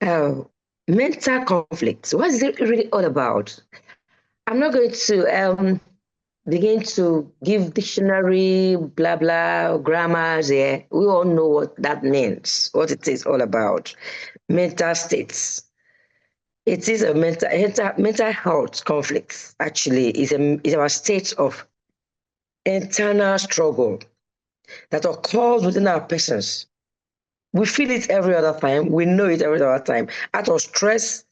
Oh, mental conflict. What is it really all about? I'm not going to begin to give dictionary, blah, blah, grammars here. We all know what that means, what it is all about. Mental states. It is a mental health conflict, actually, is our state of internal struggle that occurs within our persons. We feel it every other time. We know it every other time. Out of stress,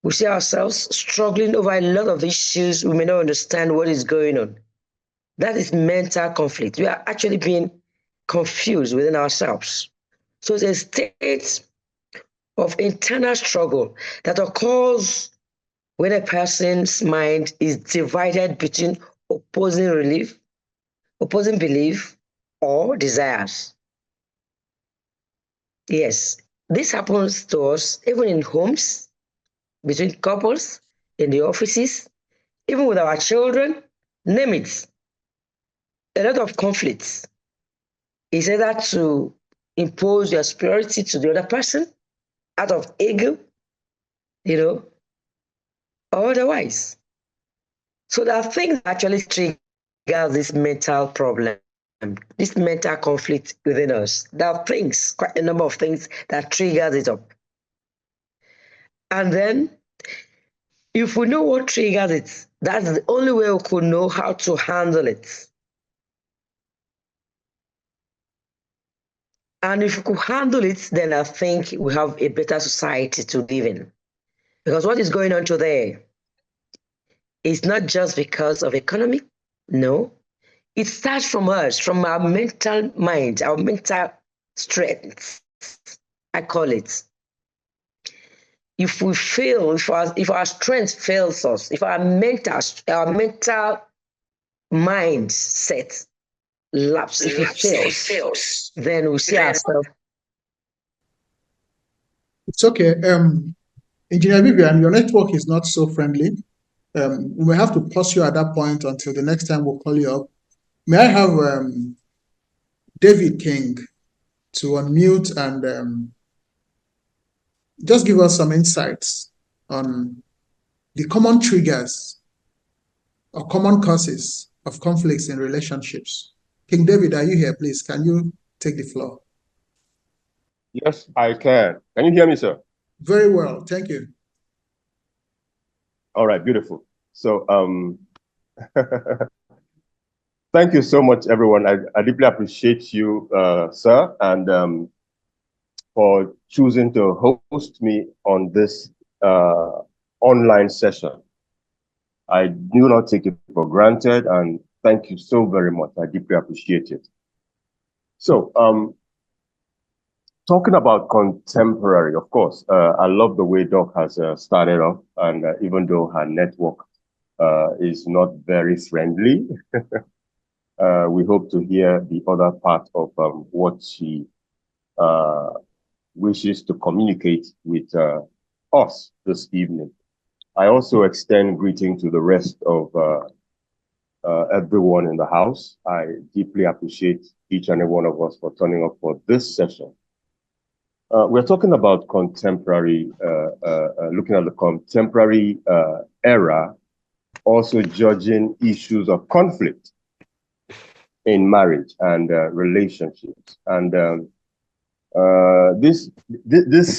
we see ourselves struggling over a lot of issues. We may not understand what is going on. That is mental conflict. We are actually being confused within ourselves. So it's a state of internal struggle that occurs when a person's mind is divided between opposing belief, or desires. Yes, this happens to us even in homes, between couples, in the offices, even with our children, name it. A lot of conflicts is either to impose your superiority to the other person out of ego, you know, or otherwise. So there are things that actually trigger this mental problem, this mental conflict within us. There are things, quite a number of things that triggers it up. And then if we know what triggers it, that's the only way we could know how to handle it. And if we could handle it, then I think we have a better society to live in. Because what is going on today is not just because of economy. No, it starts from us, from our mental mind, our mental strength, I call it. If we fail, if our strength fails us, if our mental mindset lapse, if it fails, then we see ourselves. It's okay. Engineer Vivian, your network is not so friendly. We may have to pause you at that point until the next time we'll call you up. May I have David King to unmute and just give us some insights on the common triggers or common causes of conflicts in relationships. King David, are you here, please? Can you take the floor? Yes, I can. Can you hear me, sir? Very well, thank you. All right, beautiful. So, thank you so much, everyone. I deeply appreciate you, sir, and for choosing to host me on this online session. I do not take it for granted, and thank you so very much. I deeply appreciate it. So, talking about contemporary, of course, I love the way Doc has started off, and even though her network is not very friendly, we hope to hear the other part of what she wishes to communicate with us this evening. I also extend greeting to the rest of everyone in the house. I deeply appreciate each and every one of us for turning up for this session. We're talking about contemporary, looking at the contemporary era, also judging issues of conflict in marriage and relationships. And this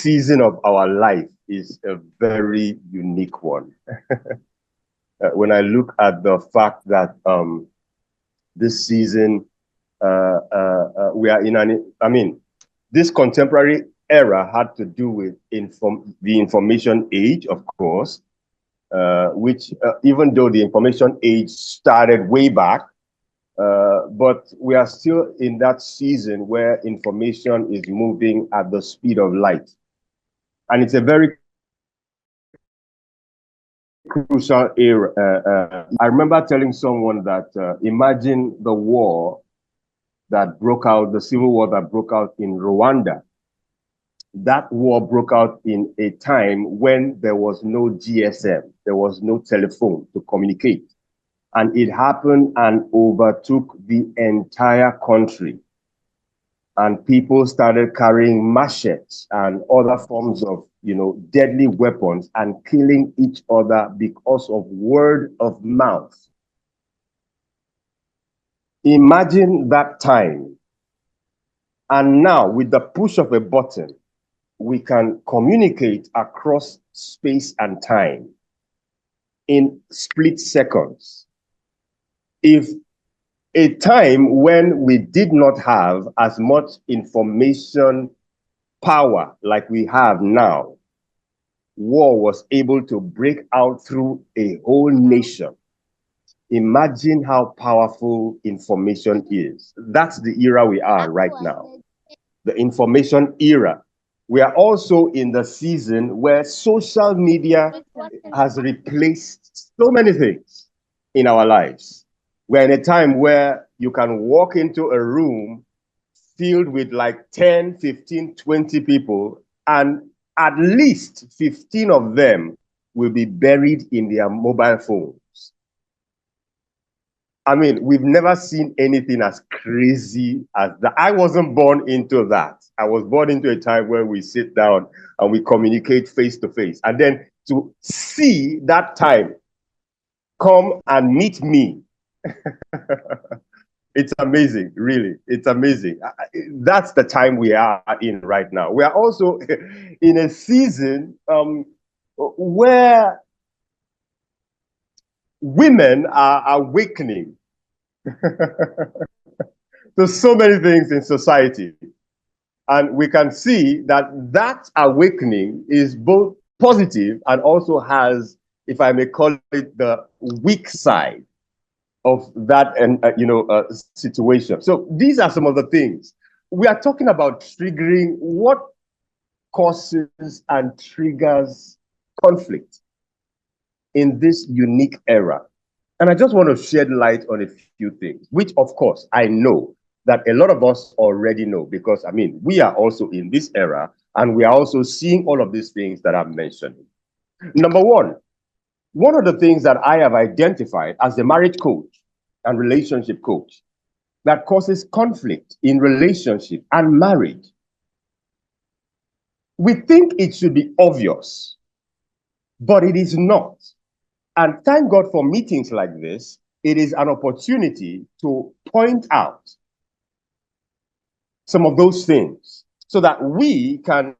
season of our life is a very unique one. When I look at the fact that this season we are in this contemporary era had to do with the information age, of course, which even though the information age started way back, but we are still in that season where information is moving at the speed of light. And it's a very crucial era. I remember telling someone that imagine the war that broke out, the civil war that broke out in Rwanda. That war broke out in a time when there was no GSM, there was no telephone to communicate. And it happened and overtook the entire country. and people started carrying machetes and other forms of, deadly weapons and killing each other because of word of mouth. Imagine that time. And now, with the push of a button, we can communicate across space and time in split seconds. If a time when we did not have as much information power like we have now, war was able to break out through a whole nation. Imagine how powerful information is. That's the era we are right now, the information era. We are also in the season where social media has replaced so many things in our lives. We're in a time where you can walk into a room filled with like 10, 15, 20 people, and at least 15 of them will be buried in their mobile phones. I mean, we've never seen anything as crazy as that. I wasn't born into that. I was born into a time where we sit down and we communicate face to face. And then to see that time come and meet me, it's amazing, really. It's amazing. That's the time we are in right now. We are also in a season where women are awakening to so many things in society. And we can see that that awakening is both positive and also has, if I may call it, the weak side of that situation. So these are some of the things. We are talking about triggering what causes and triggers conflict in this unique era. And I just want to shed light on a few things, which of course I know that a lot of us already know, because I mean, we are also in this era and we are also seeing all of these things that I'm mentioning. Number one of the things that I have identified as a marriage coach and relationship coach that causes conflict in relationship and marriage, we think it should be obvious, but it is not. And thank God for meetings like this. It is an opportunity to point out some of those things so that we can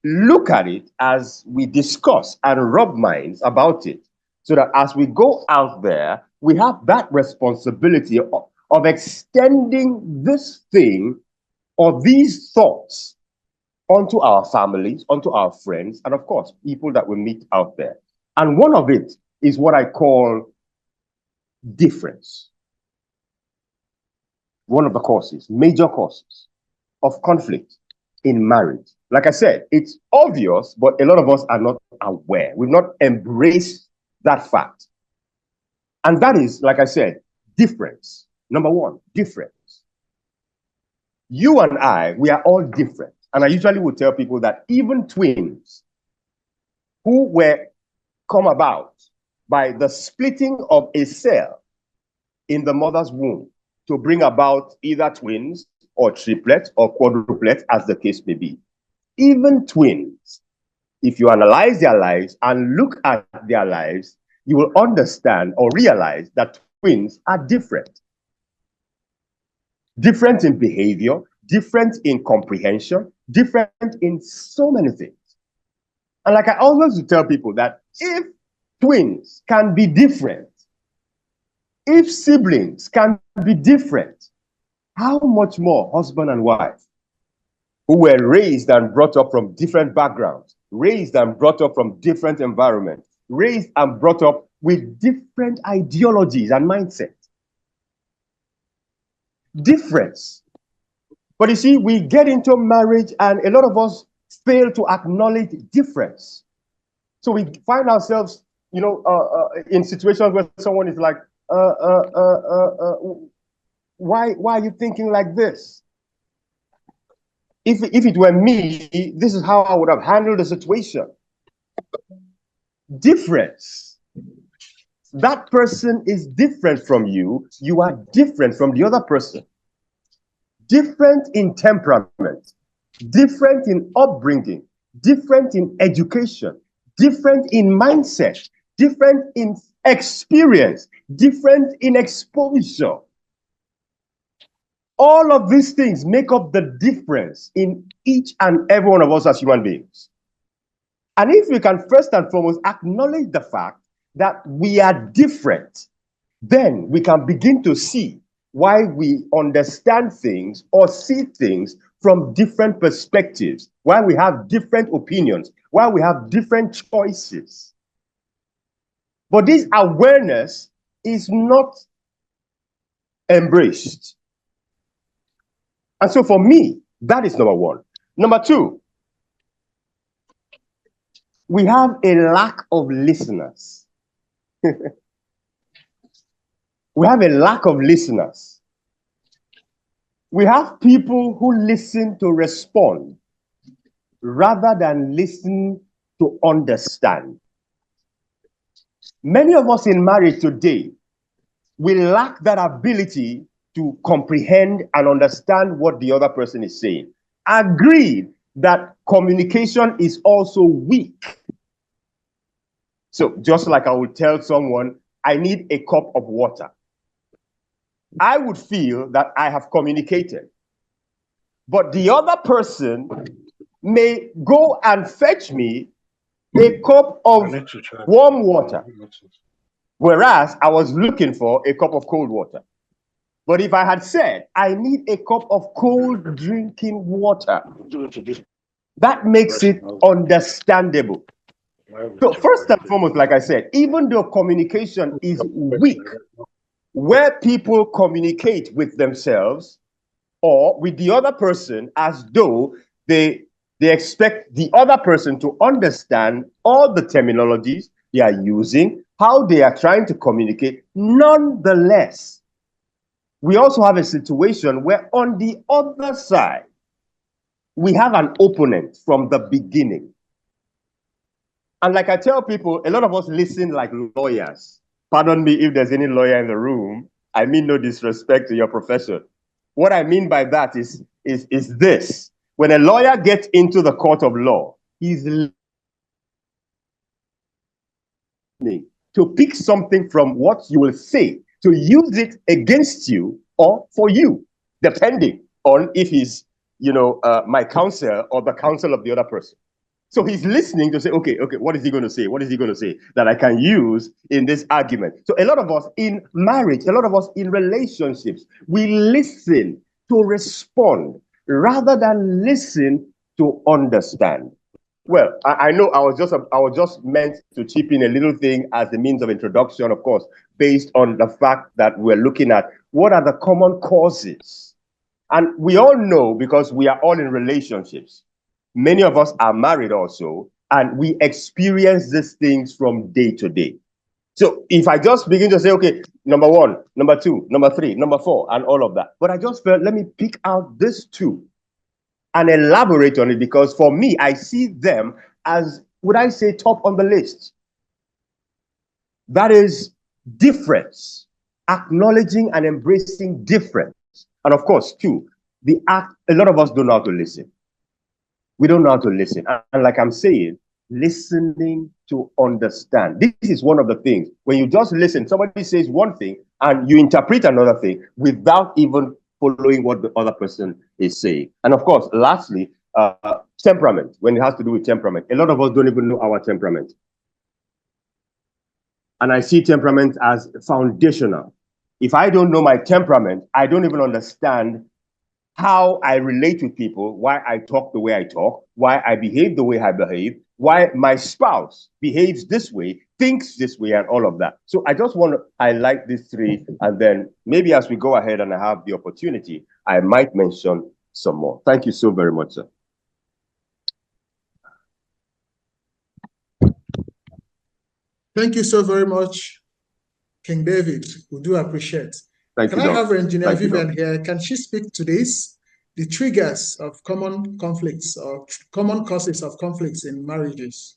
look at it as we discuss and rub minds about it, so that as we go out there, we have that responsibility of extending this thing or these thoughts onto our families, onto our friends, and of course, people that we meet out there. And one of it is what I call difference. One of the causes, major causes of conflict in marriage. Like I said, it's obvious, but a lot of us are not aware. We've not embraced that fact. And that is, like I said, difference. Number one, difference. You and I, we are all different. And I usually would tell people that even twins who were come about by the splitting of a cell in the mother's womb to bring about either twins or triplets or quadruplets, as the case may be. Even twins, if you analyze their lives and look at their lives, you will understand or realize that twins are different. Different in behavior, different in comprehension, different in so many things. And like I always tell people that if twins can be different, if siblings can be different, how much more husband and wife who were raised and brought up from different backgrounds, raised and brought up from different environments, raised and brought up with different ideologies and mindsets. Difference. But you see, we get into marriage and a lot of us fail to acknowledge difference. So we find ourselves, in situations where someone is like, why are you thinking like this? If it were me, this is how I would have handled the situation. Difference. That person is different from you. You are different from the other person. different in temperament, different in upbringing, different in education, different in mindset, different in experience, different in exposure. All of these things make up the difference in each and every one of us as human beings. And if we can first and foremost acknowledge the fact that we are different, then we can begin to see why we understand things or see things from different perspectives, why we have different opinions, why we have different choices. But this awareness is not embraced. And so for me, that is number one. Number two, we have a lack of listeners. We have a lack of listeners. We have people who listen to respond rather than listen to understand. Many of us in marriage today, we lack that ability to comprehend and understand what the other person is saying. Agreed that communication is also weak. So just like I would tell someone, I need a cup of water. I would feel that I have communicated. But the other person may go and fetch me a cup of warm water, whereas I was looking for a cup of cold water. But if I had said, I need a cup of cold drinking water, that makes it understandable. So first and foremost, like I said, even though communication is weak, where people communicate with themselves or with the other person as though they expect the other person to understand all the terminologies they are using, how they are trying to communicate. Nonetheless, we also have a situation where on the other side, we have an opponent from the beginning. And like I tell people, a lot of us listen like lawyers. Pardon me if there's any lawyer in the room. I mean no disrespect to your profession. What I mean by that is this. When a lawyer gets into the court of law, he's listening to pick something from what you will say, to use it against you or for you, depending on if he's, my counsel or the counsel of the other person. So he's listening to say, okay, what is he going to say? What is he going to say that I can use in this argument? So a lot of us in marriage, a lot of us in relationships, we listen to respond rather than listen to understand. Well, I know I was just meant to chip in a little thing as a means of introduction, of course, based on the fact that we're looking at what are the common causes. And we all know, because we are all in relationships, many of us are married also, and we experience these things from day to day. So if I just begin to say, okay, number one, number two, number three, number four, and all of that, but I just felt, let me pick out these two and elaborate on it, because for me, I see them as, would I say, top on the list. That is difference, acknowledging and embracing difference. And of course, two, a lot of us don't know how to listen. We don't know how to listen. And like I'm saying, listening to understand. This is one of the things. When you just listen, somebody says one thing and you interpret another thing without even following what the other person is saying. And of course, lastly, temperament. When it has to do with temperament, a lot of us don't even know our temperament. And I see temperament as foundational. If I don't know my temperament, I don't even understand how I relate with people, why I talk the way I talk, why I behave the way I behave, why my spouse behaves this way, thinks this way, and all of that. So I just want to highlight these three, and then maybe as we go ahead and I have the opportunity, I might mention some more. Thank you so very much, sir. Thank you so very much, King David. We do appreciate. Thank Can you, I have Engineer Vivian Doc. here? Can she speak to this? The triggers of common conflicts or common causes of conflicts in marriages.